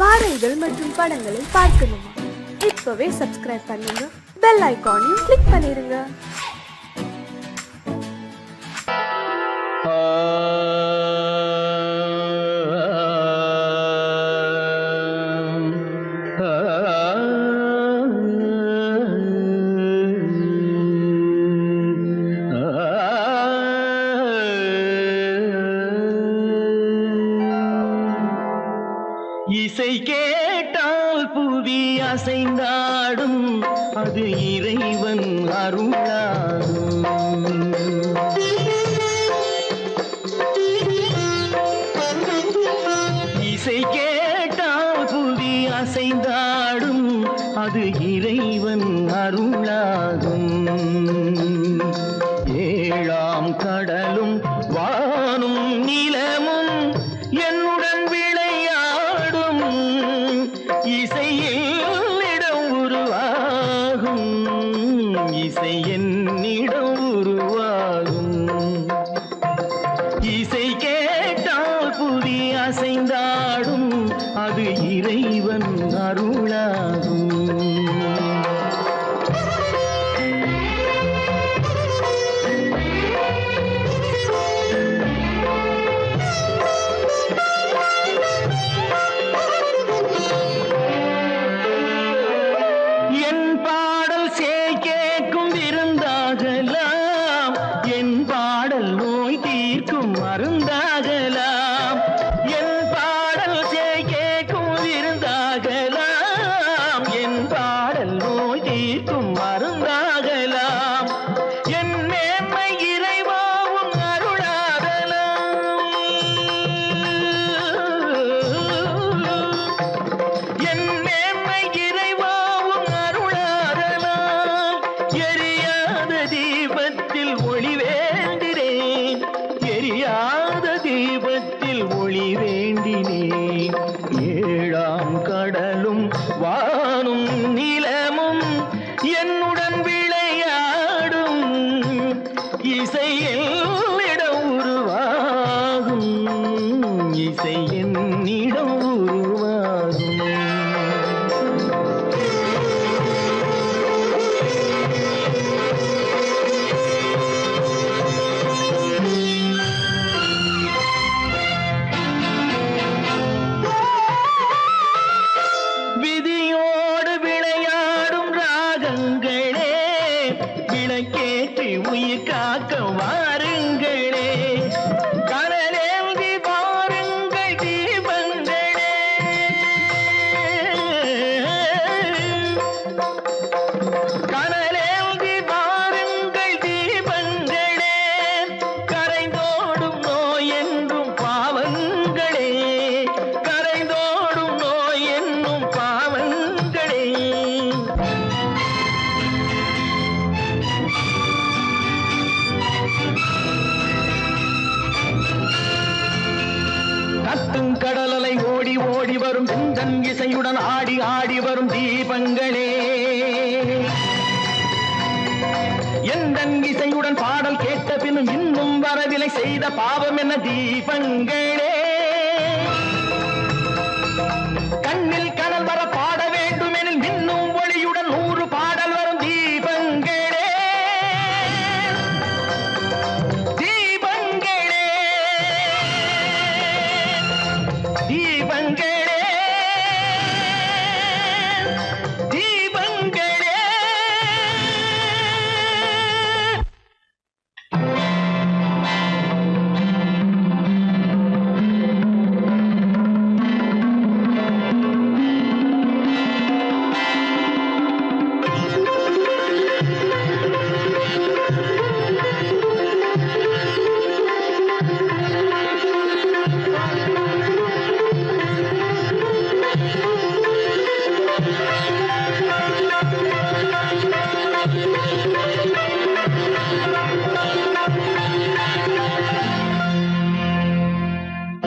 பாடல்கள் மற்றும் படங்களை பார்க்கணுமா? இப்பவே சப்ஸ்கிரைப் பண்ணுங்க, பெல் ஐகானையும் கிளிக் பண்ணிருங்க. இசை கேட்டால் புவி அசைந்தாடும், அது இறைவன் அருளாடும். இசை கேட்டால் புவி அசைந்தாடும், அது இறைவன் அருளாகும். ஏழாம் கடலும் வானும் நிலமும் என்னுடன் விளையாடும், இசையில் இடம் உருவாகும், இசை என்னிடம் உருவாகும். இசை கேட்டால் புவி அசைந்தாடும், அது இறைவன் அருளாகும். மருந்தாகலாம் என் பாடல் கேட்கும் விருந்தாகலாம், என் பாடல் நோய் தீர்க்கும் மருந்தாகலாம், என் மேன்மை இறைவாவும் அருளாகலாம், என் மேன்மை இறைவாவும் அருளாகலாம். எரியாத தீபத்தில் ஒளி வேண்டினேன், எரியாத தீபத்தில் ஒளி வேண்டினேன். ஏழாம் கடலும் வானும் நிலமும் என்னுடன் விளையாடும், இசையில் இடம் உருவாகும், இசை என்னிடம் உருவாகும். விதியோடு விளையாடும் ராகங்களே, விளக்கேற்றி உயிர் காக்க வாருங்களே, கடலேந்தி வாருங்கள் தீபங்களே, கடலேந்தி வாருங்கள் தீபங்களே, கரைந்தோடும் நோய் என்றும் பாவங்களே, கரைந்தோடும் நோய் என்னும் பாவங்களே. கத்தும் கடலலை ஓடி ஓடி வரும் சிந்தன் இசையுடன் ஆடி ஆடி வரும் தீபங்களே, எந்தன் இசையுடன் பாடல் கேட்ட பின்னும் இன்னும் வரவில்லை செய்த பாவம் என்ன தீபங்களே. கண்ணில் கனல் வர பாட வேண்டும் எனில் மின்னும் ஒளியுடன் 100 பாடல் வரும் தீபங்களே, தீபங்களே, தீபங்களே, தீபங்களே.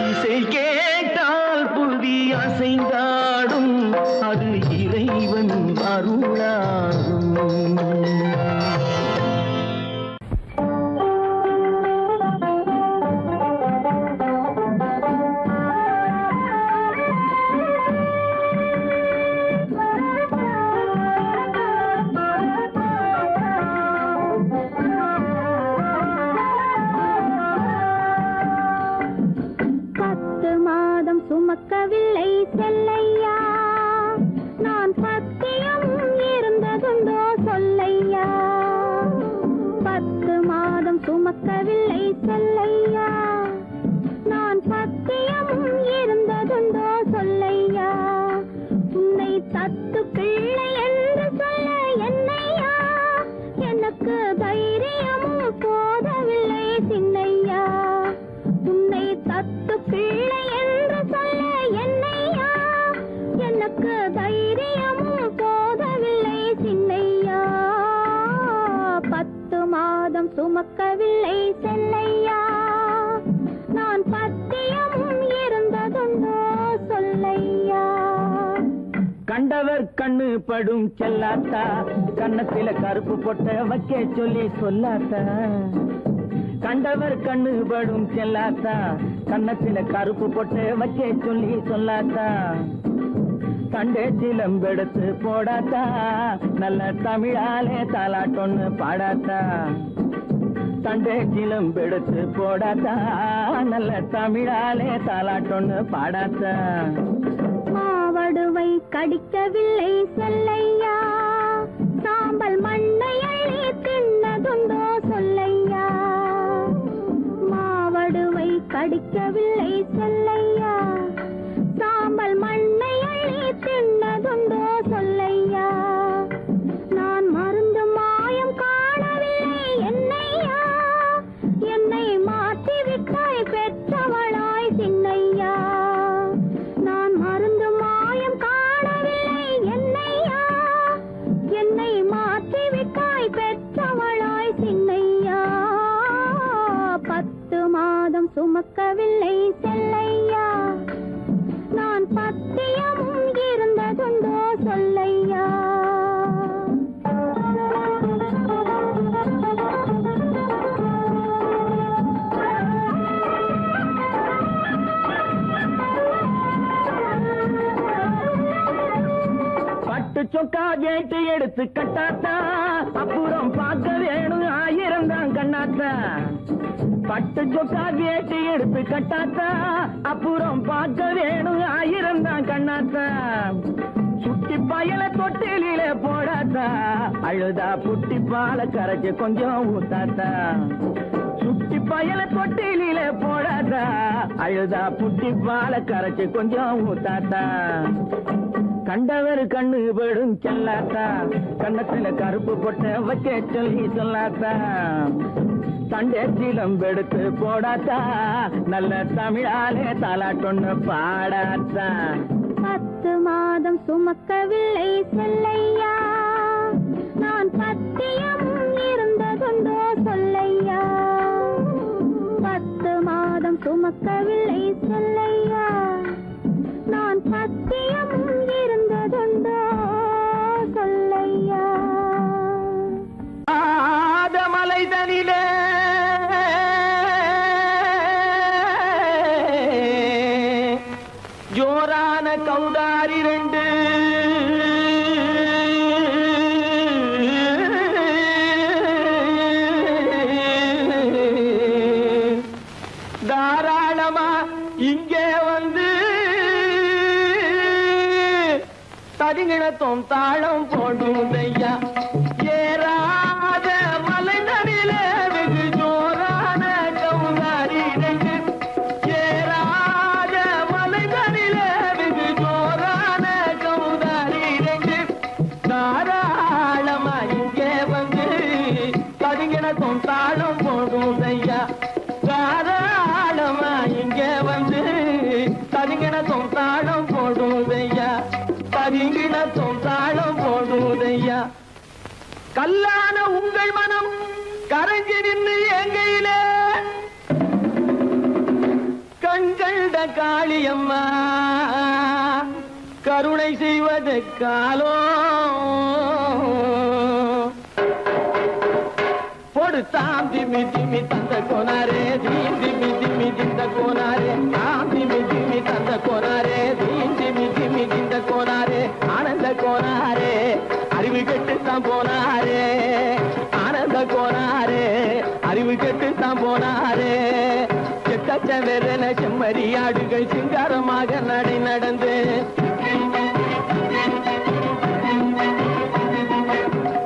இசை கேட்டால் புவி அசைந்தாடும், அது இறைவன் அருளாகும். சுமக்கவில்லை செல்லையா, நான் பத்தியம் இருந்ததுண்டோ சொல்லையா. 10 மாதம் சுமக்கவில்லை செல்லையா, நான் பத்தியம் இருந்ததுண்டோ சொல்லையா. உன்னை தத்து பிள்ளை என்று சொல்ல என்னையா, எனக்கு தைரியமும் போதவில்லை சின்னையா. உன்னை தத்து பிள்ளை என்று சொல்ல என்னையா, எனக்கு தைரியமும் போதவில்லை சின்னையா. 10 மாதம் சுமக்கவில்லை செல்லையா, நான் பத்தியம் இருந்ததுண்டோ சொல்லையா. கண்டவர் கண்ணு படும் செல்லாத்தா, கண்ணத்தில கருப்பு பொட்ட வைக்க சொல்லி சொல்லாத்தா. கண்டவர் கண்ணு படும் செல்லாத்தா, கண்ணத்தில கருப்பு பொட்ட வைக்க சொல்லி சொல்லாத்தா. கண்டே சிலம்பெடுத்து போடாத்தா, நல்ல தமிழாலே தாலாட்டொன்னு பாடாத்தா. கண்டே சிலம்பெடுத்து போடாத்தா, நல்ல தமிழாலே தாலாட்டொன்னு பாடாத்தா. மாவடுவை கடிக்கவில்லை செல்லையா, சாம்பல் மண்ணை அள்ளி தின்னதுண்டோ சொல்லையா. மாவடுவை கடிக்கவில்லை செல்லையா, சாம்பல் மண்ணை அள்ளி தின்னதுண்டோ சொல்லையா. நான் மருந்து மாயம் காணவில்லை என்னையா, என்னை மாற்றிவிட்டாய் பெற்றவளாய் சின்னையா. நான் மருந்து மாயம் காணவில்லை என்னையா, என்னை மாற்றிவிட்டாய் பெற்றவளாய் சின்னையா. 10 மாதம் சுமக்கவில்லை செல்லையா, நான் பத்தியம் இருந்ததுண்டோ சொல்லையா. பட்டு சொக்கா கேட்டு எடுத்து கட்டாத்தா, அப்புறம் பார்க்க வேணும் 1000 தான் கண்ணாத்தா. பட்டு சொக்கா கேட்டு எடுத்து கட்டாத்தா, அப்புறம் பார்க்க வேணும் 1000 தான் கண்ணாத்தா. சுட்டி பயல தொட்டில போடாத்தா, அழுதா புட்டி பால கரைச்சு கொஞ்சம் ஊத்தாத்தா. சுட்டி பயல தொட்டில போடாத்தா, அழுதா புட்டி பால கரைச்சு கொஞ்சம் ஊத்தாத்தா. கண்டவர் கண்ணு படும் செல்லாத்தா, கண்ணத்துல கருப்பு பொட்ட வைக்க சொல்லி சொல்லாத்தா. சண்டே சிலம்பெடுத்து போடாத்தா, நல்ல தமிழாலே தாலாட்டொன்னு பாடாத்தா. 10 மாதம் சுமக்கவில்லை செல்லையா, நான் பத்தியம் இருந்ததுண்டோ சொல்லையா. 10 மாதம் சுமக்கவில்லை செல்லையா, நான் பத்தியம் இருந்ததுண்டோ சொல்லையா. மலைதனிலே ஜோரான கௌதாரி 2 தாராளமா இங்கே வந்து தரிங்கிணத்தும் தாளம் போடுதையா. ஏறாத மலைதனிலே வெகு ஜோரான கௌதாரி 2, ஏறாத மலைதனிலே வெகு ஜோரான கௌதாரி 2. தாராளமா இங்கே வந்து தரிங்கிணத்தும் தாளம் போடுதையா. தாராளமா இங்கே வந்து தரிங்கிணத்தும் தாளம் போடுதையா. தரிங்கிணத்தும் தாளம் போடுதையா. கல்லான உங்கள் மனம் கரைஞ்சி நின்று எங்கையிலே கண்கண்ட காளியம்மா கருணை செய்வது காலோ. பொடு தாம் திமி திமி தந்த கோனாரே, தீம் திமி திமி திந்த கோனாரே, தாம் திமி திமி தந்த கோனாரே, தீம் திமி திமி திந்த கோனாரே. ஆனந்த கோனாரே, அறிவு கெட்டுத்தான் போனாரே. ஆனந்த கோனாரே, அறிவு கெட்டுத்தான் போனாரே. செட்டச்ச வெறன செம்மறியாடுகள் சிங்காரமாக நடை நடந்து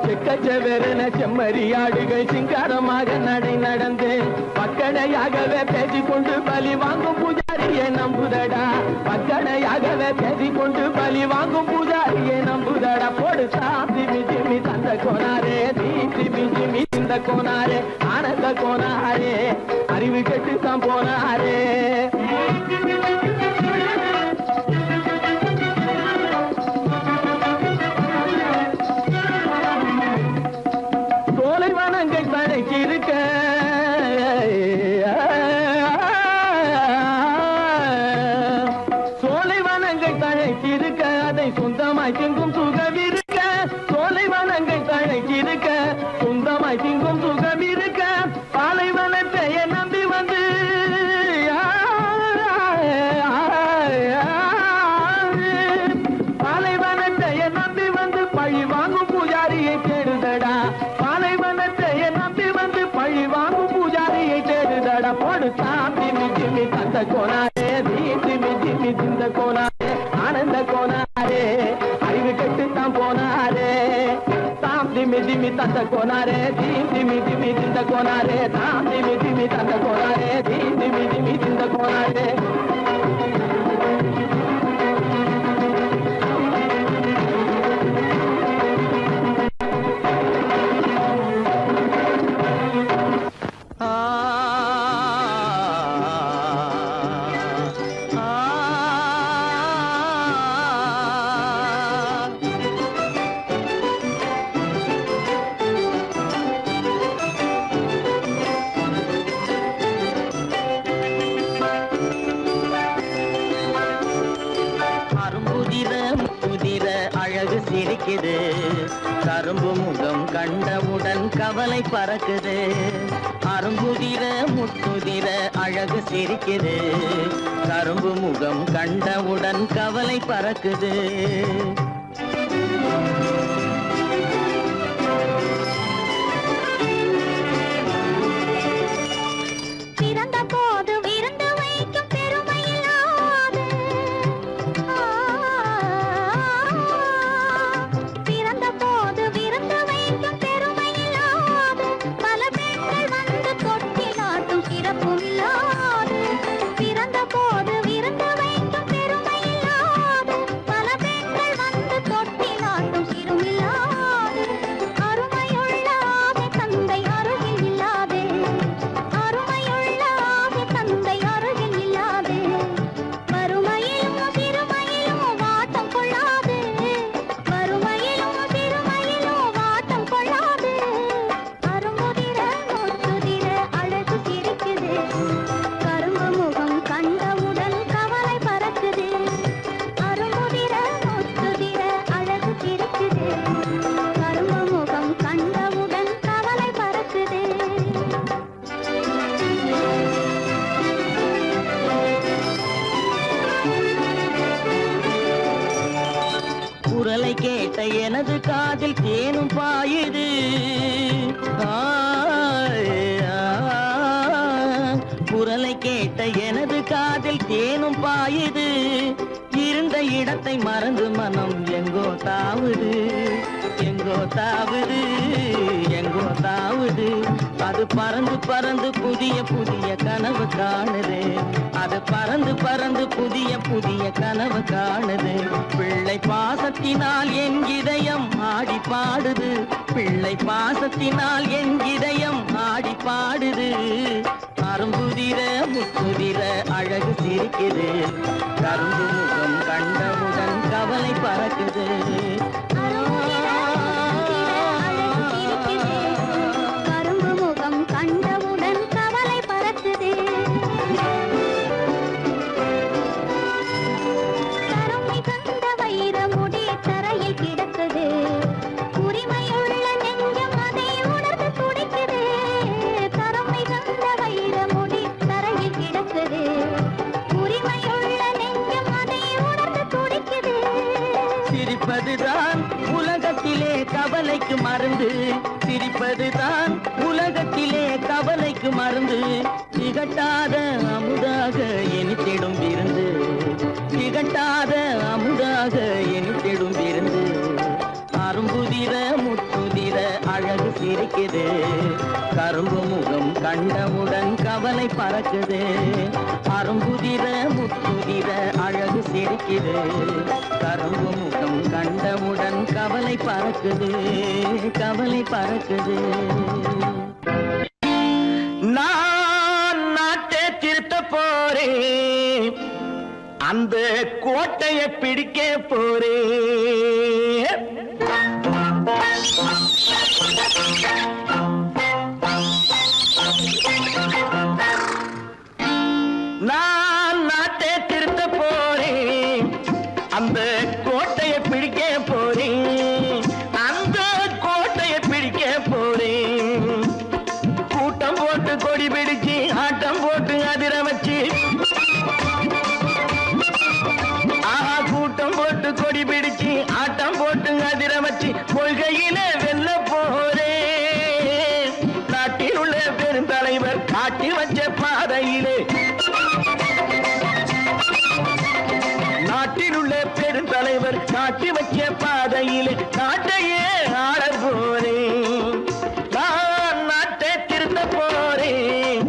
செக்கச்சவென செம்மறியாடுகள் சிங்காரமாக நடை நடந்து பக்கடையாகவே பேசிக்கொண்டு பலி வாங்கும் பூஜாரியை நம்புதடா. பக்கடையாகவே பேசிக்கொண்டு பலி வாங்கும் பூஜாரியை நம்புதடா. போடு சாந்தி மிஜிமி தந்த கோனாரே, தீந்தி மிஜிமி இந்த கோனாரே, ஆனந்த கோனாரே, அறிவு கெட்டு தான் போனாரே. சோலைவனங்கள் தழைச்சிருக்க சோலைவனங்கள் தழைச்சிருக்க அதை சொந்தமாய் திங்கும் சுகம் இருக்க. சோலைவனங்கள் தழைச்சிருக்க சொந்தமாய் திங்கும் சுகம் இருக்க. பாலைவனத்தை நம்பி வந்து பாலைவனத்தை நம்பி வந்து பழி வாங்கும் பூஜாரியை தேடுதடா. பாலைவனத்தை நம்பி வந்து பழி வாங்கும் பூஜாரியை தேடுதடா. போடு சாந்தி மிஜிமி தந்த கோனாரே, தீந்தி மிஜிமி திந்த கோனாரே, ஆனந்த கோனாரே, அறிவு கெட்டு தான் போனாரே. சாந்தி மிஜிமி தந்த கோனாரே, தீந்தி மிஜிமி திந்த கோனாரே, சாந்தி மிஜிமி தந்த கோனாரே, தீந்தி மிஜிமி திந்த கோனாரே. சிரிக்குது கரும்பு முகம் கண்டவுடன் கவலை பறக்குது. அரும்புதிர முத்துதிர அழகு சிரிக்குது கரும்பு முகம் கண்டவுடன் கவலை பறக்குது. கேட்ட எனது காதில் தேனும் பாயுது. குரலை கேட்ட எனது காதில் தேனும் பாயுது. இருந்த இடத்தை மறந்து மனம் எங்கோ தாவுது, எங்கோ தாவுது, எங்கோ தாவுது. அது பறந்து பறந்து புதிய புதிய கனவு காணுது. அது பறந்து பறந்து புதிய புதிய கனவு காணுது. பிள்ளை பாசத்தினால் என் இதயம் ஆடி பாடுது. பிள்ளை பாசத்தினால் என் இதயம் ஆடி பாடுது. அரும்புதிர முத்துதிர அழகு சிரிக்குது. கரும்பு முகம் கண்டவுடன் கவலை பறக்குது. கரும்பு முகம் கண்டவுடன் கவலை பறக்குது. கருமை கண்ட வைரமுடி தரையில் கிடக்குது. உரிமையுள்ள நெஞ்சம் அதை உணர்ந்து துடிக்குது. கருமை கண்ட வைரமுடி தரையில் கிடக்குது. உரிமையுள்ள நெஞ்சம் அதை உணர்ந்து துடிக்குது. சிரிப்பதுதான் உலகத்திலே கவலைக்கு மருந்து. சிரிப்பதுதான் உலகத்திலே கவலைக்கு மருந்து. திகட்டாத அமுதாக இனித்திடும் விருந்து. கட்டாத அமுதாக இனித்திடும் விருந்து அரும்புதிர முத்துதிர அழகு சிரிக்குது கரும்பு முகம் கண்டவுடன் கவலை பறக்குது அரும்புதிர முத்துதிர அழகு சிரிக்குது கரும்பு முகம் கண்டவுடன் கவலை பறக்குது கவலை பறக்குது நான் நாட்டை திருத்த போறேன் அந்த கோட்டையை பிடிக்க போறேன் நான் நாட்டை திருத்த போறேன் அந்த கோட்டையை பிடிக்க போறேன் அந்த கோட்டையை பிடிக்க போறேன் கூட்டம் போட்டு கொடி பிடிச்சு ஆட்டம் போட்டு அதிர வச்சு கூட்டம் போட்டு கொடி பிடிச்சு ஆட்டம் போட்டு அதிர வச்சு கொள்கையில வெல்ல போறேன் நாட்டில் உள்ள பெருந்தலைவர் காட்டி வச்ச பாதையிலே நாட்டில் உள்ள பெருந்தலைவர் காட்டி வச்ச பாதையிலே நாட்டையே ஆள போறேன் நான் நாட்டை திருத்த போறேன்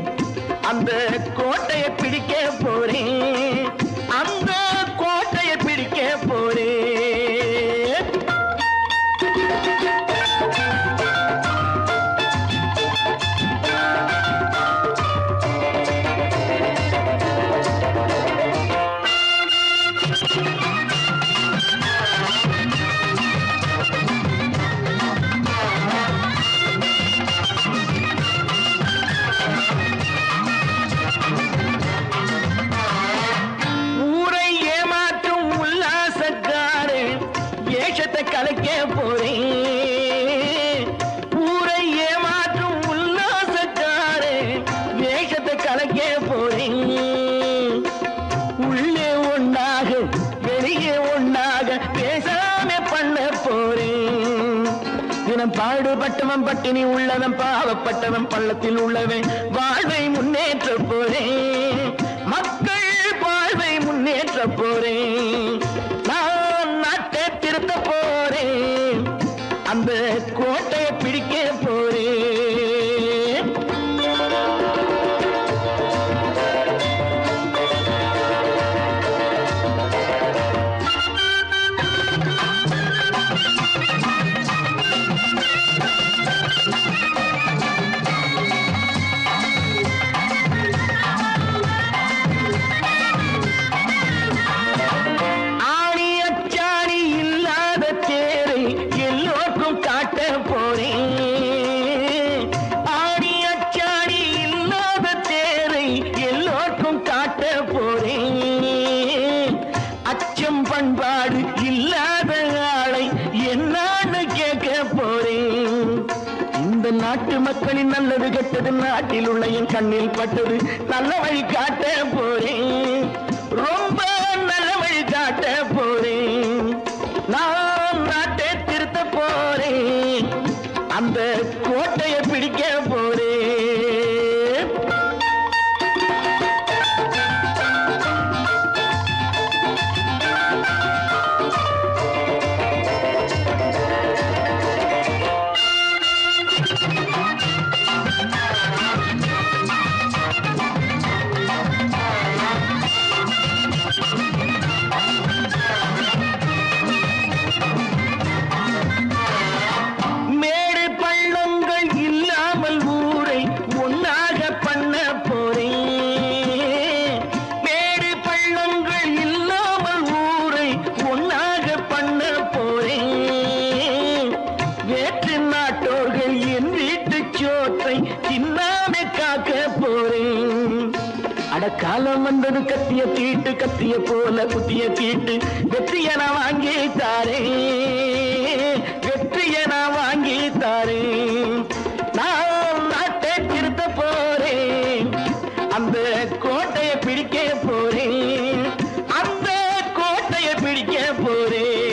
அந்த கோட்டையை பிடிக்க போறேன் அந்த கோட்டையை பிடிக்க போறேன் கலைக்க போறேன் ஊரை ஏமாற்றும் உல்லாசக்காரே வேஷத்தை கலைக்க போறேன் உள்ளே ஒன்னாக வெளியே ஒன்னாக பேசாம பண்ண போறேன் தினம் பாடுபட்டவன் பட்டினி உள்ளவன் பாவப்பட்டவன் பள்ளத்தில் உள்ளவன் வாழ்வை முன்னேற்ற போறேன் மக்கள் வாழ்வை முன்னேற்ற போறேன் நான் நாட்டை திருத்த போறேன் அந்த கோட்டையை பிடிக்க போறேன் பண்பாடு இல்லாத ஆளை என்னான்னு கேட்க போறேன் இந்த நாட்டு மக்களின் நல்லது கெட்டது நாட்டில் உள்ள என் கண்ணில் பட்டது நல்ல வழி காட்ட போறேன் ரொம்ப நல்ல வழி காட்ட போறேன் நான் நாட்டை திருத்த போறேன் அந்த கோட்டையை பிடிக்க போறேன் காலம் வந்தது கத்திய தீட்டு கத்திய போல குத்திய தீட்டு வெற்றிய நான் வாங்கி தாரே வெற்றிய நான் வாங்கி தாரே நான் நாட்டை திருத்த போறேன் அந்த கோட்டையை பிடிக்க போறேன் அந்த கோட்டையை பிடிக்க போறேன்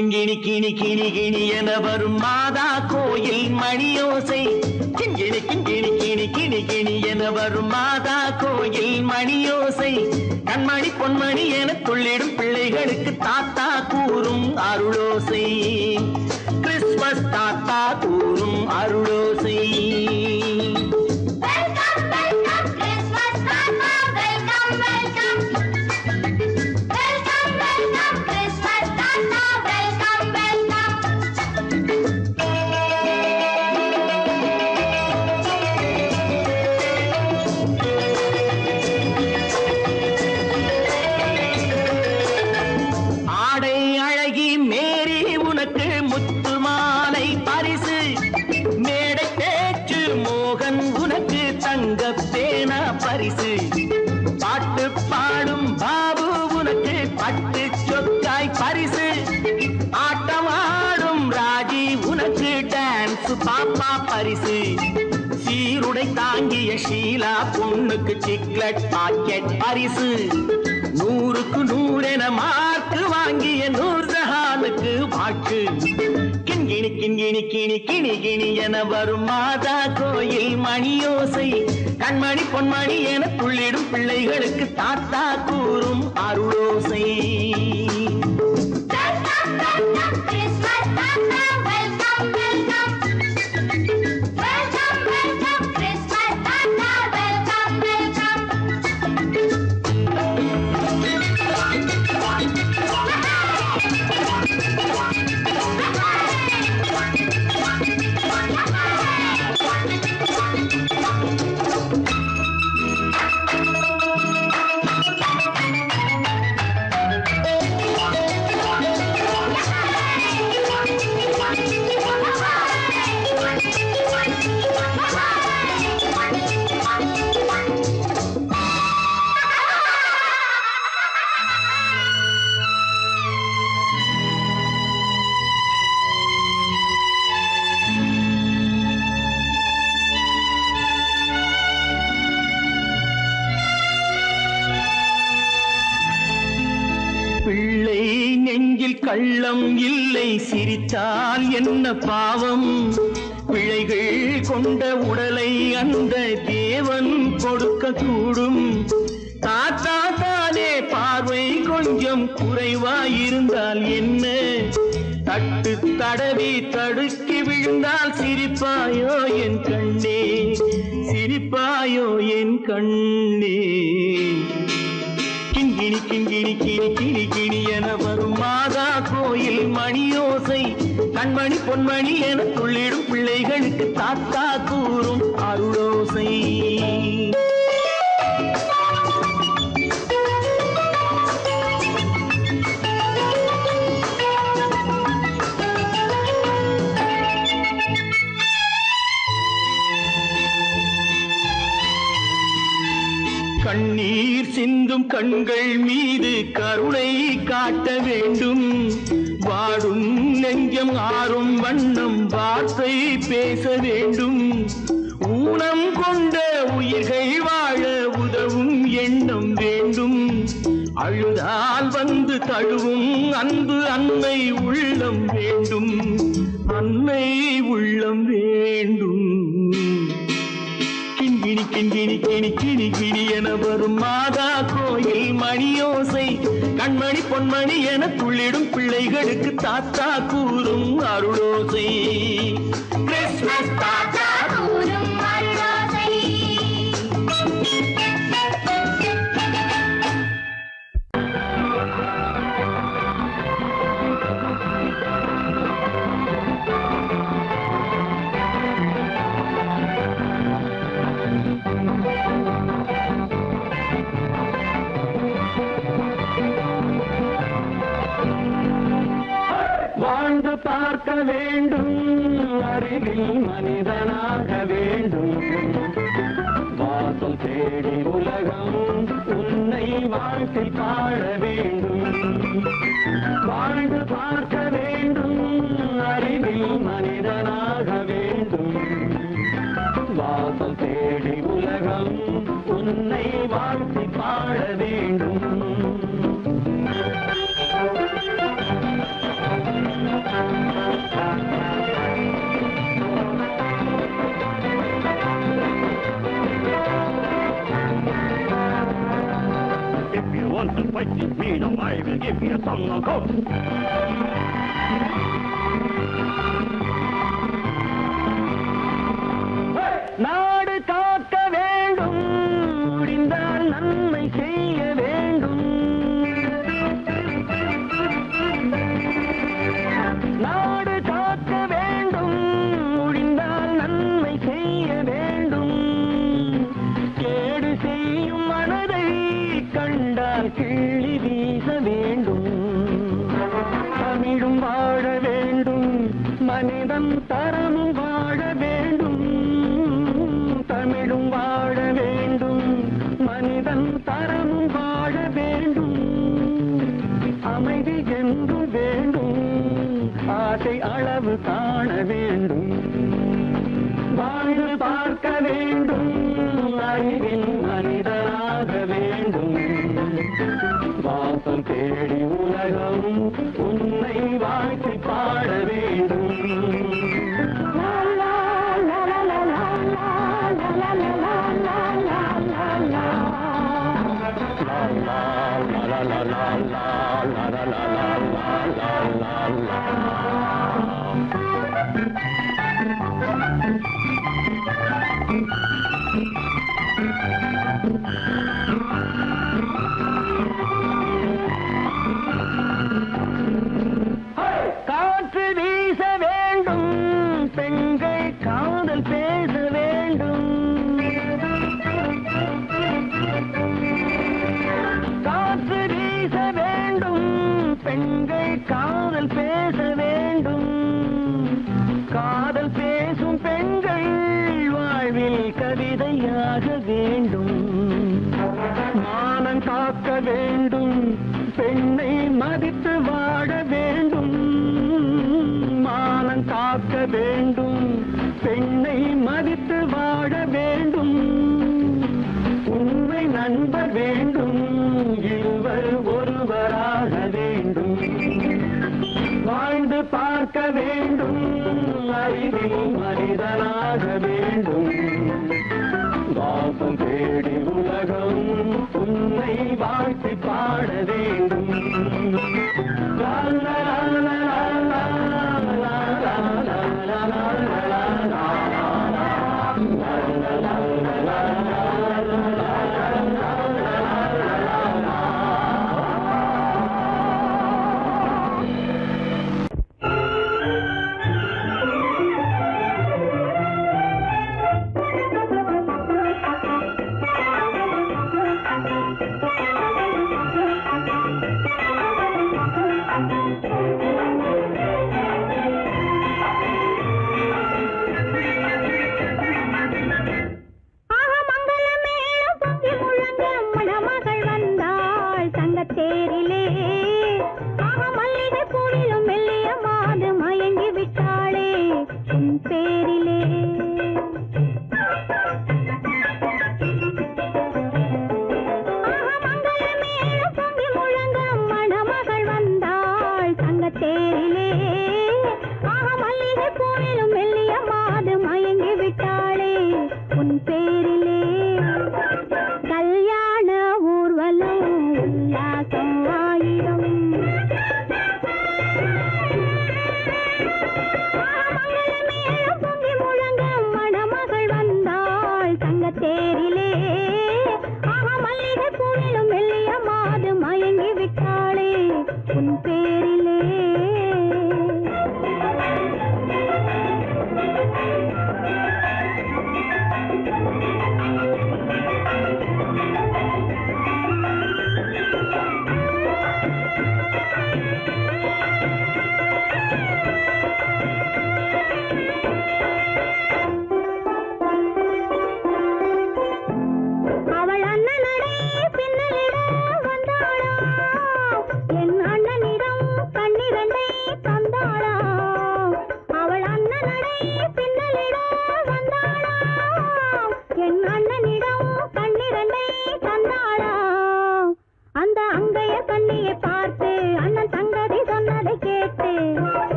கிண்கிணி கிணி கிணி கிணி என வரும் மாதா கோயில் மணியோசை. கிண்கிணி கிண்கிணி கிணி கிணி கிணி என வரும் மாதா கோயில் மணியோசை. கண்மணி பொன்மணி என துள்ளிடும் பிள்ளைகளுக்கு தாத்தா கூறும் அருளோசை. கிறிஸ்துமஸ் தாத்தா கூறும் அருளோசை. பாட்டு பாடும் பாபு உனக்கு பட்டு சொக்காய் பரிசு. ஆட்டமாடும் ராஜி உனக்கு டான்ஸ் பாப்பா பரிசு. சீருடை தாங்கிய ஷீலா பொண்ணுக்கு சிக்லெட் பாக்கெட் பரிசு. 100க்கு 100 என மார்க்கு வாங்கிய நூர்ஜஹானுக்கு வாக்கு. கிண்கிணி கிண்கிணி கிணி கிணி கிணி என வரும் மாதா கோயில் மணியோசை. கண்மணி பொன்மணி என துள்ளிடும் பிள்ளைகளுக்கு தாத்தா கூறும் அருளோசை. பிள்ளை நெஞ்சில் கள்ளம் இல்லை, சிரித்தால் என்ன பாவம். பிழைகள் கொண்ட உடலை அந்த தேவன் கொடுக்க கூடும். தாத்தா தானே பார்வை கொஞ்சம் குறைவாயிருந்தால் என்ன? தட்டு தடவி தடுக்கி விழுந்தால் சிரிப்பாயோ என் கண்ணே, சிரிப்பாயோ என் கண்ணே. கிண்கிணி கிண்கிணி கிணி கிணி கிணி என வரும் மாதா கோயில் மணியோசை. கண்மணி பொன்மணி என துள்ளிடும் பிள்ளைகளுக்கு தாத்தா கூறும் அருளோசை. கண்ணீர் சிந்தும் கண்கள் மீது கருணை காட்ட வேண்டும். வாடும் நெஞ்சம் ஆறும் வண்ணம் வார்த்தை பேச வேண்டும். ஊனம் கொண்ட உயிர்கள் வாழ உதவும் எண்ணம் வேண்டும். அழுதால் வந்து தழுவும் அன்பு அன்னை உள்ளம் வேண்டும், அன்னை உள்ளம் வேண்டும். கிண்கிணி கிண்கிணி கிணி கிணி கிணி என வரும் மாதா கோயில் மணியோசை. கண்மணி பொன்மணி என துள்ளிடும் பிள்ளைகளுக்கு தாத்தா கூறும் அருளோசை. கிறிஸ்துமஸ் தாத்தா கூறும் அருளோசை. வாழ்ந்து பார்க்க வேண்டும், அறிவில் மனிதனாக வேண்டும். வாசல் தேடி உலகம் உன்னை வாழ்த்தி பாட வேண்டும். வாழ்ந்து பார்க்க வேண்டும், அறிவில் மனிதனாக வேண்டும். வாசல் தேடி உலகம் உன்னை வாழ்த்தி பாட வேண்டும். If you want to fight with me, now I will give you some knockout. நாடு காக்க வேண்டும், முடிந்தால் நன்மை செய்ய வேண்டும். நாடு காக்க வேண்டும், முடிந்தால் நன்மை செய்ய வேண்டும். கேடு செய்யும் மனதை கண்டால் கிள்ளி வீச வேண்டும். தமிழும் வாழ வேண்டும், மனிதன் தரமும் வாழ வேண்டும். தமிழும் வாழ வேண்டும், மனிதன் தரமும் வாழ வேண்டும். அமைதி என்றும் வேண்டும், ஆசை அளவு காண வேண்டும். வாழ்ந்து பார்க்க வேண்டும், அறிவின் மனிதனாக வேண்டும். வாசம் தேடி உலகம் உன்னை வாழ்த்தி பாட வேண்டும். காற்று வீச வேண்டும், பெண்கள் காதல் பேச வேண்டும். காற்று வீச வேண்டும், பெண்கள் காதல் பேச வேண்டும். காதல் பேசும் பெண்கள் வாழ்வில் கவிதையாக வேண்டும். மானம் காக்க வேண்டும், பெண்ணை மதித்து வாழ வேண்டும். மானம் காக்க வேண்டும், பெண்ணை மதித்து வாழ வேண்டும். உண்மை நண்பர் வேண்டும், இருவர் ஒருவராக வேண்டும். வாழ்ந்து பார்க்க வேண்டும், அறிவில் மனிதனாக வேண்டும். வாசம் தேடி உலகம் உன்னை வாழ்த்தி பாட வேண்டும். லா லா லா லா லா லா லா லா லா லா.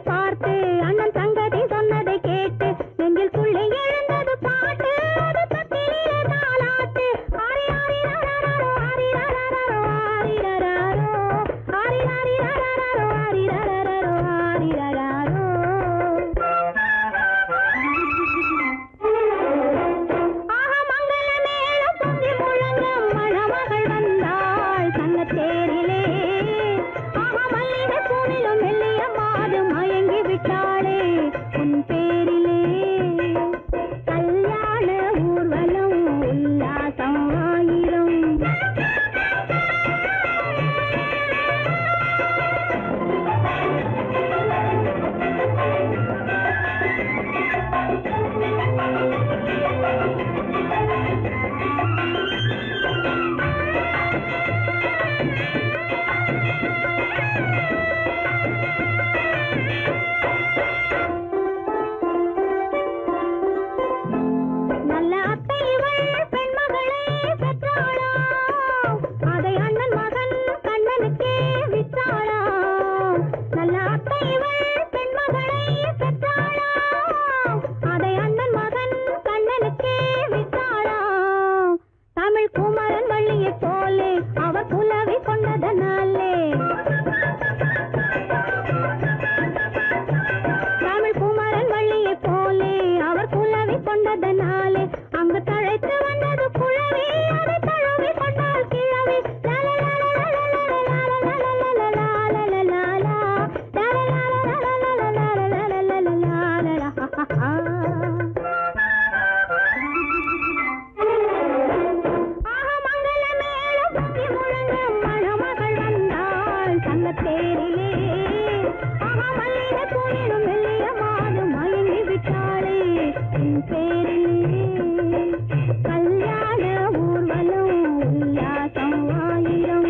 பார்த்து அண்ணன் தங்கதி சொன்னதை கேட்டு நெஞ்சிற்குள்ளே எழுந்தது பாட்டு. அதனாலே அங்கு தழைத்து வந்தது குழவி அதை தழுவி கொண்டால் கிழவி மணமகள் வந்தாள் தங்கத்தேரிலே போயிடும் வெள்ளிய மாதம் மயங்கி விட்டாளே என் பேரிலே கல்யாண ஊர்வலம் உல்லாசம் ஆயிரம்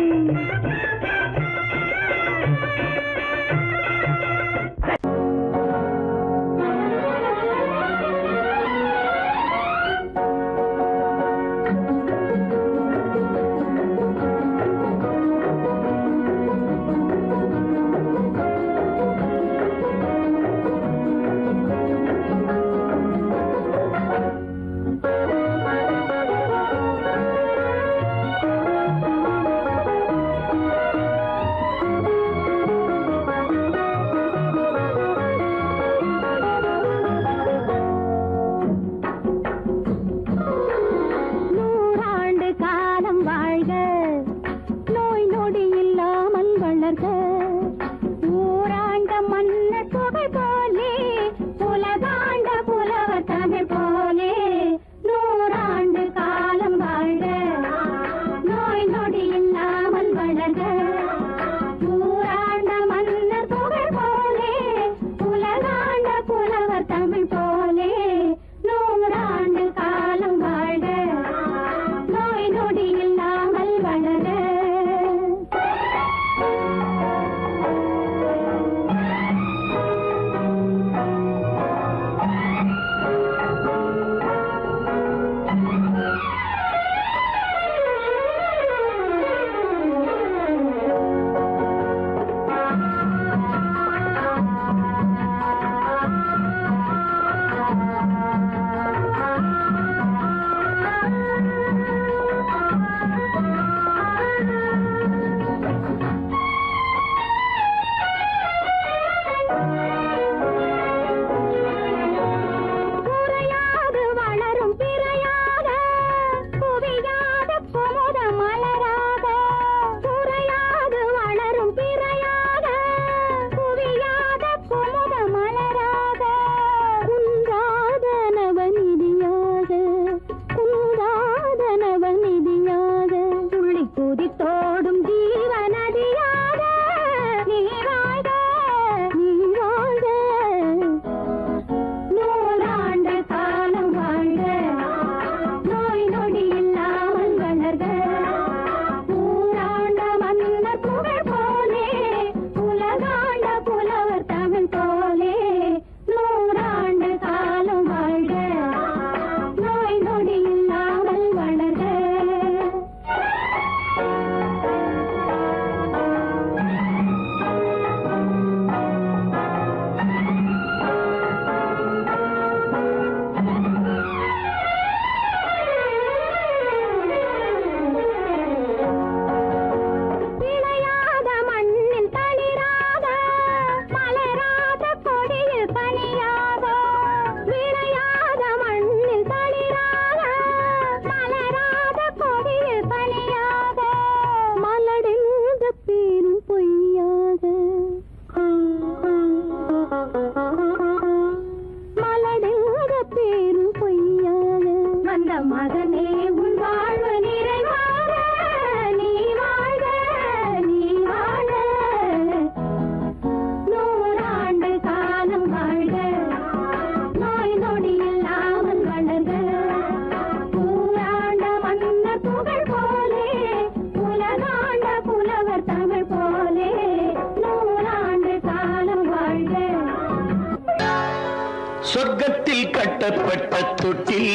சொர்க்கத்தில் கட்டப்பட்ட தொட்டில்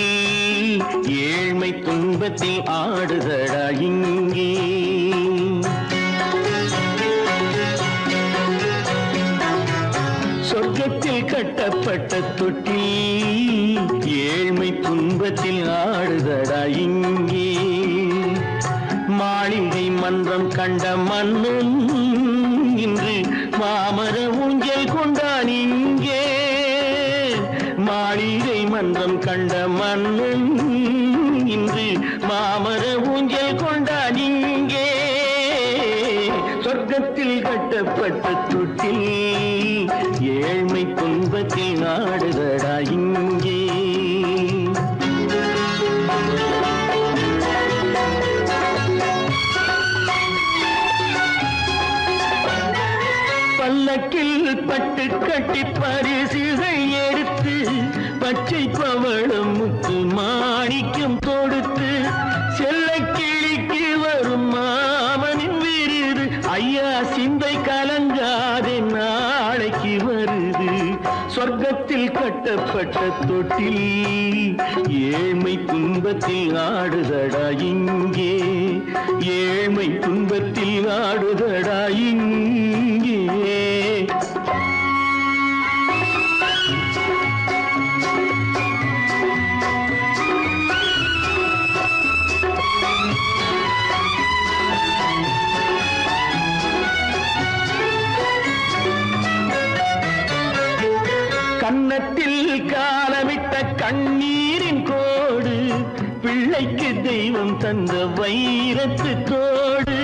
ஏழ்மை துன்பத்தில் ஆடுதடா இங்கே. சொர்க்கத்தில் கட்டப்பட்ட தொட்டில் ஏழ்மை துன்பத்தில் ஆடுதடா இங்கே. மாளிகை மன்றம் கண்ட மன்னன் இன்று மாமர ஊஞ்சல் கொண்டான் இங்கே. மாளிகை மன்றம் கண்ட மன்னன் இன்று மாமர ஊஞ்சல் கொண்டான் இங்கே. சொர்க்கத்தில் கட்டப்பட்ட தொட்டில் ஏழ்மை துன்பத்தில் நாடுதடா இங்கே. பல்லக்கில் பட்டு கட்டி பரிசுகள் எடுத்து பச்சை பவளம் முத்து மாணிக்கம் கொடுத்து செல்ல கிளிக்கு வரும் மாமனின் விருது. ஐயா சிந்தை கலங்காதே நாளைக்கு வருது. சொர்க்கத்தில் கட்டப்பட்ட தொட்டில் ஏழ்மை துன்பத்தில் ஆடுதடா இங்கே. ஏழ்மை துன்பத்தில் ஆடுதடா இங்கே. கன்னத்தில் காலமிட்ட கண்ணீரின் கோடு பிள்ளைக்கு தெய்வம் தந்த வைரத்து தோடு.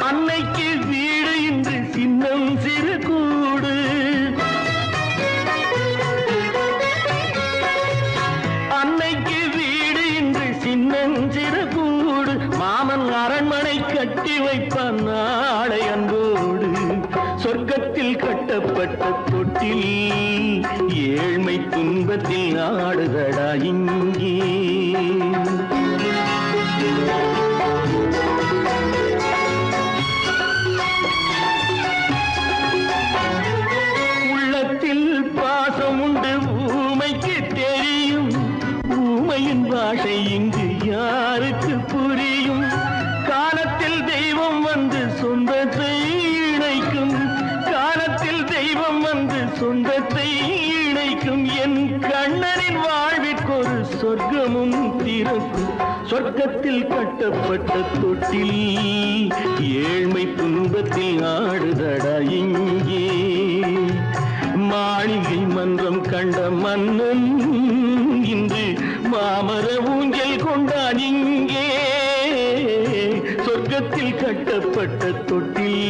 அன்னைக்கு வீடு இன்று சின்னம் சிறு கூடு. அன்னைக்கு வீடு இன்று சின்னம் சிறு கூடு. மாமன் அரண்மனை கட்டி வைப்பான் நாளை அன்போடு. சொர்க்கத்தில் கட்டப்பட்ட தொட்டில் ஏழ்மை துன்பத்தில் ஆடுதடா இங்கே. உள்ளத்தில் பாசம் உண்டு ஊமைக்கு தெரியும். ஊமையின் பாஷை இங்கு யாருக்கு புரியும்? காலத்தில் தெய்வம் வந்து சொந்தத்தை இணைக்கும். காலத்தில் தெய்வம் வந்து சொந்தத்தை இணைக்கும். என் கண்ணனின் வாழ்விற்கொரு சொர்க்கமும் திறக்கும். சொர்க்கத்தில் கட்டப்பட்ட தொட்டில் ஏழ்மை துன்பத்தில் ஆடுதடா இங்கே. மாளிகை மன்றம் கண்ட மன்னன் இன்று மாமர ஊஞ்சல் கொண்டான் இங்கே. சொர்க்கத்தில் கட்டப்பட்ட தொட்டில்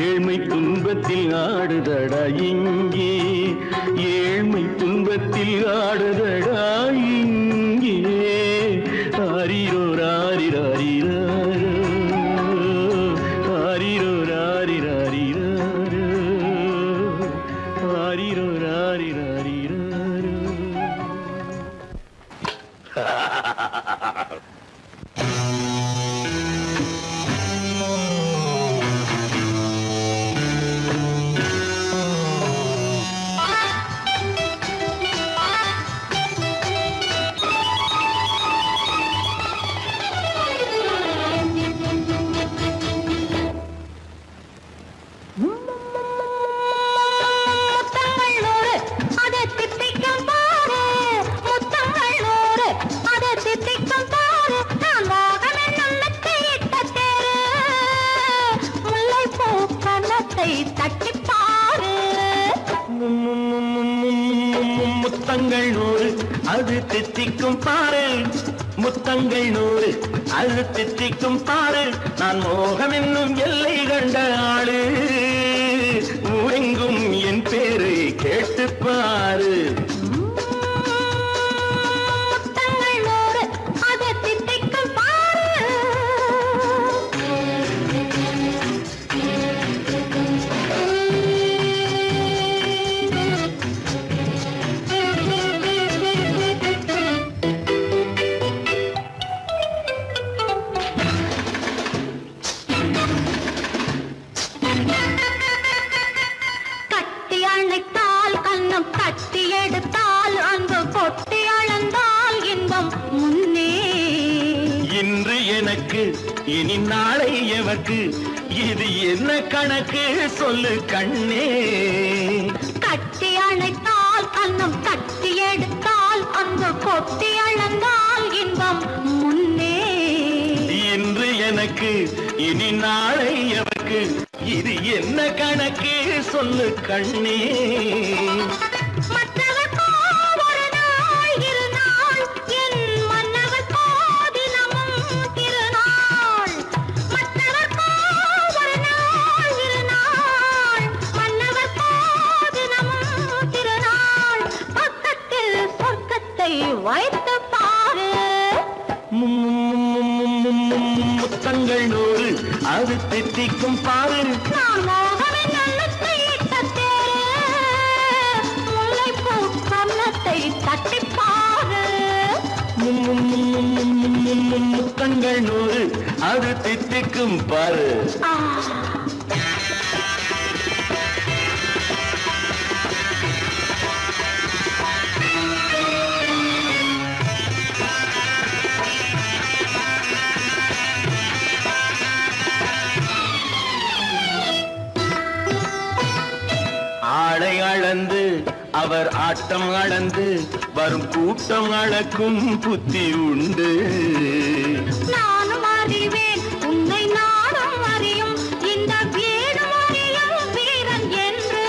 ஏழ்மை துன்பத்தில் ஆடுதடா இங்கே. ஏழ்மை துன்பத்தில் ஆடுதடா இங்கே. ஆரிரோ ராரிராரிரோ ஆரிரோ ராரிராரிரோ ஆரிரோ ராரிராரிரோ. முத்தங்கள் 100 அது தித்திக்கும் பாரு. முத்தங்கள் 100 அது தித்திக்கும் பாரு. நான் மோகம் என்னும் எல்லை கண்ட ஆளு. ஊரெங்கும் என் பேரை கேட்டு பாரு. இன்று எனக்கு இனி நாளை எவர்க்கு இது என்ன கணக்கு சொல்லு கண்ணே. கட்டி அணைத்தால் கண்ணம் கட்டி எடுத்தால் அங்கு கொட்டி அளந்தால் இன்பம் முன்னே. இன்று எனக்கு இனி நாளை எவர்க்கு இது என்ன கணக்கு சொல்லு கண்ணே. மற்றவர்க்கோ ஒரு நாள் கன்னத்தை வைத்து பாரு. முத்தங்கள் 100 அது தித்திக்கும் பாரு. நான் மோகனின் கன்னத்தை இட்ட தேரு, முல்லைப்பூ கன்னத்தை தட்டி பாரு. முத்தங்கள் 100 அது தித்திக்கும் பாரு. ஆளை அளந்து அவர் ஆட்டம் அளந்து வரும் கூட்டம் அளக்கும் புத்தி உண்டு. நானும் அறிவேன் உன்னை நானும் அறியும் இந்த வீடு அறியும் வீரன் என்று.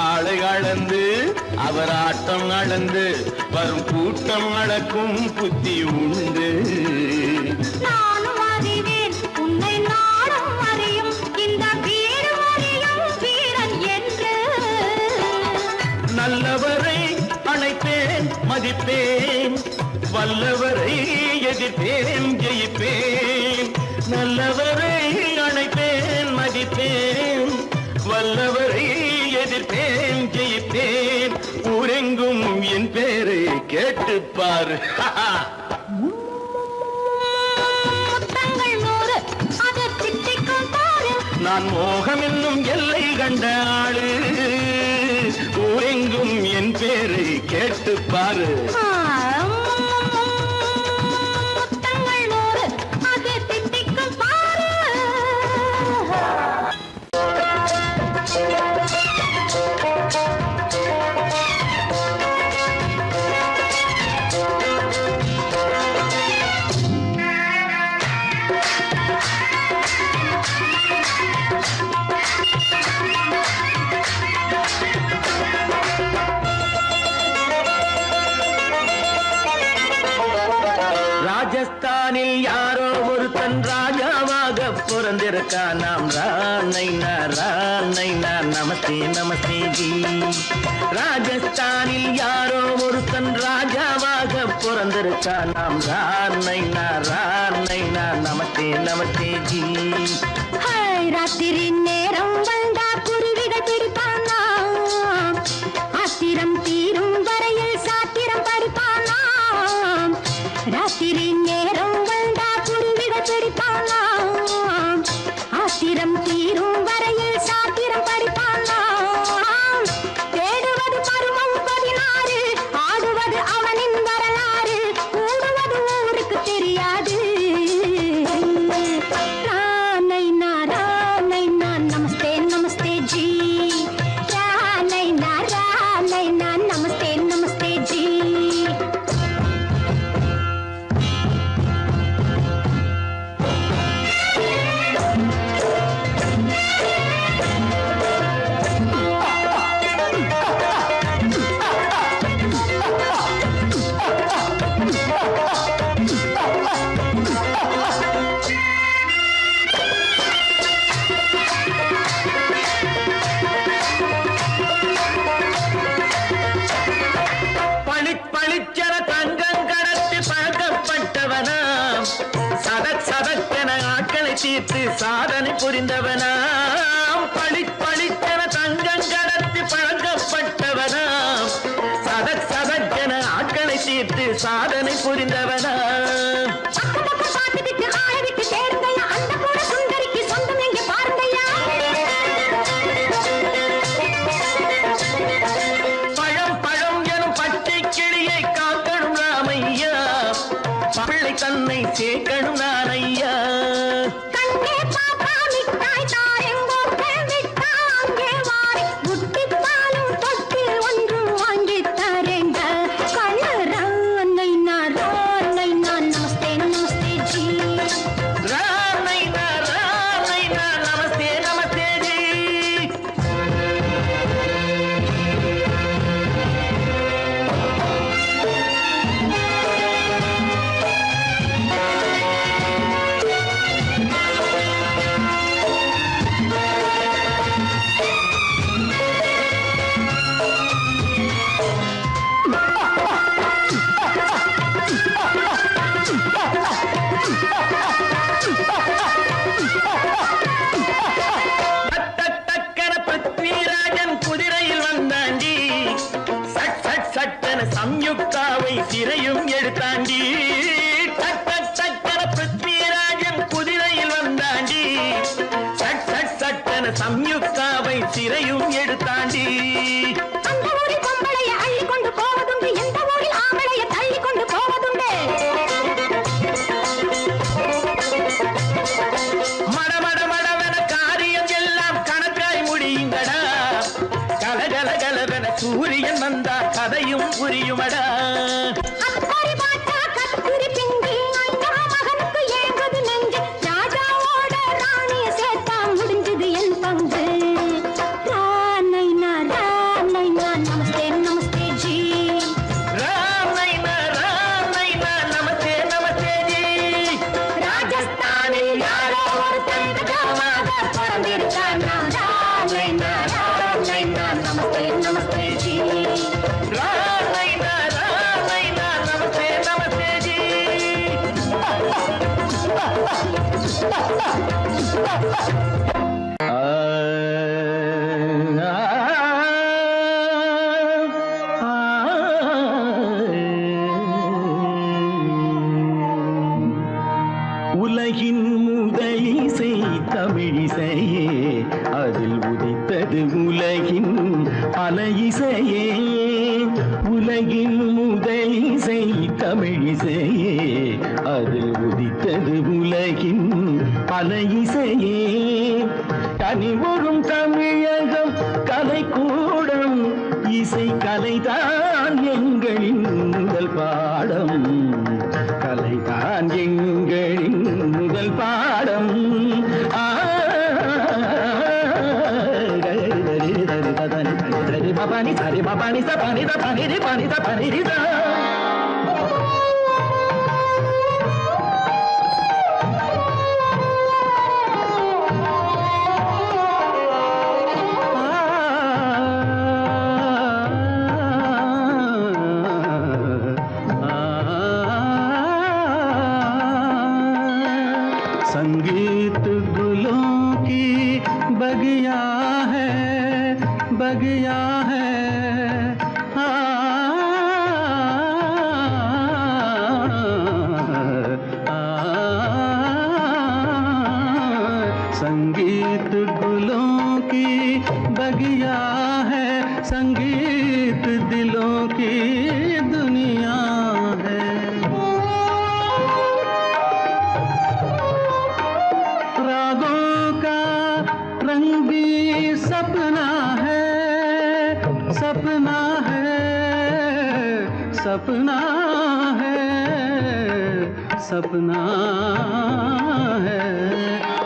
ஆளை அளந்து அவர் ஆட்டம் அளந்து வரும் கூட்டம் அளக்கும் புத்தி உண்டு. நானும் அறிவேன் உன்னை நானும் அறியும் இந்த வீடு அறியும் வீரன் என்று. நல்லவரை அணைப்பேன் மதிப்பேன், வல்லவரை எதிர்ப்பேன் ஜெயிப்பேன். நல்லவரை அணைப்பேன் மதிப்பேன், வல்லவரை எதிர்ப்பேன் ஜெயிப்பேன். ஊரெங்கும் என் பேரை கேட்டுப்பார். முத்தங்கள் 100 அது தித்திக்கும் பாரு. நான் மோகம் என்னும் எல்லை கண்ட ஆளு, ஊரெங்கும் என் பேரை கேட்டுப்பாரு. முத்தங்கள் 100 அது தித்திக்கும் பாரு. ராஜஸ்தானில் யாரோ ஒருத்தன் ராஜாவாக பிறந்திருக்கான். நாம் ராணைனா ராணைனா நமஸ்தே நமஸ்தே ஜி. ராஜஸ்தானில் யாரோ ஒருத்தன் ராஜாவாக பிறந்திருக்கான். நாம் ராணைனா ராணைனா நமஸ்தே நமஸ்தே ஜி. ராத்திரி நேரம் வந்தா குருவிகள் பிடிப்பானா, ஆத்திரம் தீரும் வரையில் சாத்திரம் படிப்பானா. ராத்திரி நேரம் வந்தா குருவிகள் பிடிப்பானா, ஆத்திரம் தீரும் வரையில் சாத்திரம் படிப்பானா. தேடுவது பருவம் 16, ஆடுவது அவனின் வரலாறு, கூடுவது ஊருக்கு தெரியாது. ராணைனா ராணைனா நமஸ்தே நமஸ்தே ஜி. ராணைனா ராணைனா நமஸ்தே நமஸ்தே ஜி. பளிச்சென தங்கம் கடத்தி பழக்கப்பட்டவனாம், சதக்கென ஆட்களை தீர்த்து சாதனை புரிந்தவனாம். பளிச்சென தங்கம் கடத்தி பழக்கப்பட்டவனாம், சதக்கென ஆட்களை தீர்த்து சாதனை புரிந்தவனாம். பாட்டுவிட்டு ஆழவிட்டு தேடுங்கய்யா, அந்த கூட சுந்தரிக்கு சொந்தம் எங்கே பாருங்கய்யா. பழம் எனும் பச்சை கிளியை காக்கணும் ராமையா, பிள்ளை தன்னை சேர்க்கணும் நான் ஐயா. கண்ணே பாப்பா மிட்டாய் தாரெங்கோ கேள்விட்டா அங்கே வாரி, புட்டி பாலும் தொட்டு ஒன்று வாங்கி தரேங்க. கண்ணு ராணைனா ராணைனா நமஸ்தே நமஸ்தே ஜி. ராமைனா ராமைனா நமஸ்தே நமஸ்தே ஜி. சம்யுக்தாவை சிறையும் எடுத்தாண்டி சக்கர பிருத்விராஜன் குதிரையில் வந்தாண்டி சட்டன சம்யுக்தாவை சிறையும் எடுத்தாண்டி அந்த ஊரில் பொம்பளைய அள்ளி கொண்டு போவதுண்டு எந்த ஊரில் ஆம்பளைய தள்ளி கொண்டு போவதுண்டு மடமடவென காரியம் எல்லாம் கணக்காய் முடியுங்கடா கலகலகலவென சூரியன் வந்தா கதையும் புரியுமடா அக்கறை பார்த்தா கத்திரி பிஞ்சு அண்ணா மகனுக்கு ஏங்குது நெஞ்சு ராஜாவோட ராணிய சேர்த்தா முடிஞ்சது என் பங்கு ராமைனா நமஸ்தே நமஸ்தே ஜி ராம் நைனா நமஸ்தே நமஸ்தே ஜி ராஜஸ்தானில் யாரோ ஒருத்தன் ராஜாவாக பிறந்திருக்கானா ராமைனா நமஸ்தே நமஸ்தே ஜி ராம் நைனா நமஸ்தே நமஸ்தே ஜி உலகின் முதலிசை தமிழிசையே அதில் உதித்தது உலகின் பல இசையே உலகின் முதலிசை தமிழிசையே அதில் உதித்தது உலகின் பல இசையே கனிவரும் தமிழகம் கலைக்கூடம் இசை கலைதான் எங்களின் முதல் பாடம் கலைதான் எங்களின் முதல் பாடம் பபானி சரி பபானி சபானி தபானி ரி பானி தபானி ரி சா संगीत गुलों की बगिया है संगीत गुलों की बगिया है संगीत दिलों की दुनिया है रागों का रंग भी सपना है सपना है सपना है सपना है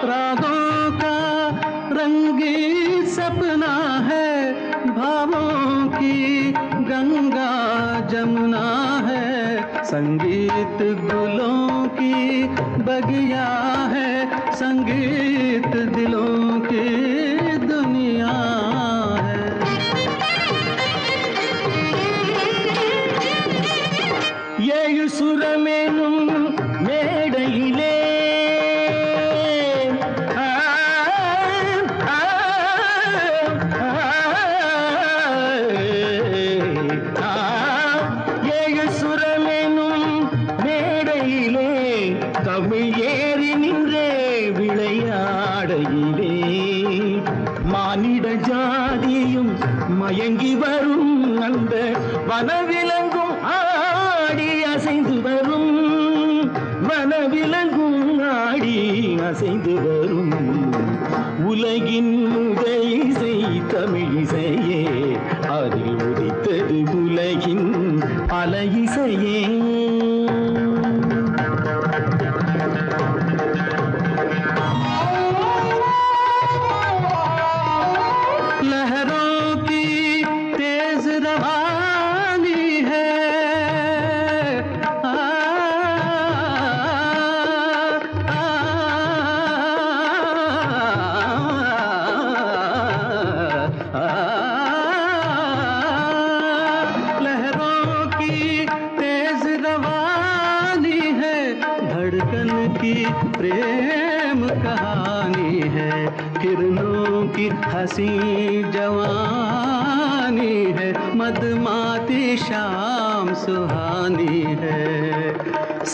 रागों का रंगी सपना है भावों की गंगा जमुना है संगीत गुलों की बगिया है संगीत दिलों की दुनिया है ஏழு சுரமேனும் மேடையிலே ஏழு சுரமேனும் மேடையிலே தமிழ் ஏறி நின்றே விளையாடையிலே மானிட ஜாதியும் மயங்கி வரும் அந்த வனவிலங்கும் ஆடி அசைந்து வரும் வனவிலங்கும் ஆடி அசைந்து வரும் உலகின் முதல் இசை தமிழிசையே அதில் உதித்தது உலகின் பல இசையே लहरों की तेज रवानी है लहरों की तेज रवानी है धड़कन की प्रेम कहानी है किरणों की हंसी जवानी है मदमाती शाम सुहानी है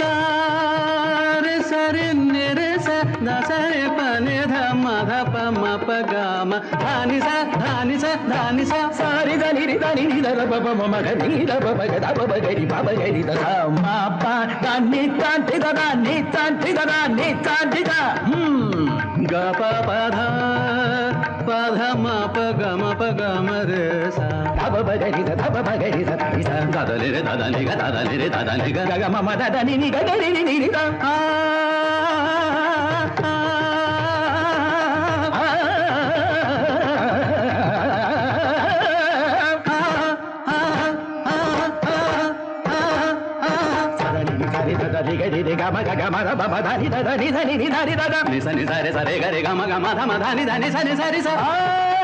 सारे सरे निरे सा दसरे पने धम धप म प ग म धानी सा धानी सा धानी सा సారి దని రి దని ని ద బ బ మ మ గ ని ద బ బ గ ద బ బ గ రి బ బ గ రి ద స మ ప ద ని త టి ద ద ని త టి ద ద ని త టి ద ग प प ध प ध म प ग म प ग म रे सा ద బ బ గ రి ద ద బ బ గ రి ద ని స दा दा रे दा दा नि ग दा दा रे दा दा नि ग గ గ మ మ ద ద ని ని గ గ రి ని ని రి ద आ नि सा नि सा रे सा रे ग रे ग म ग म ध म ध नि ध नि सा रे सा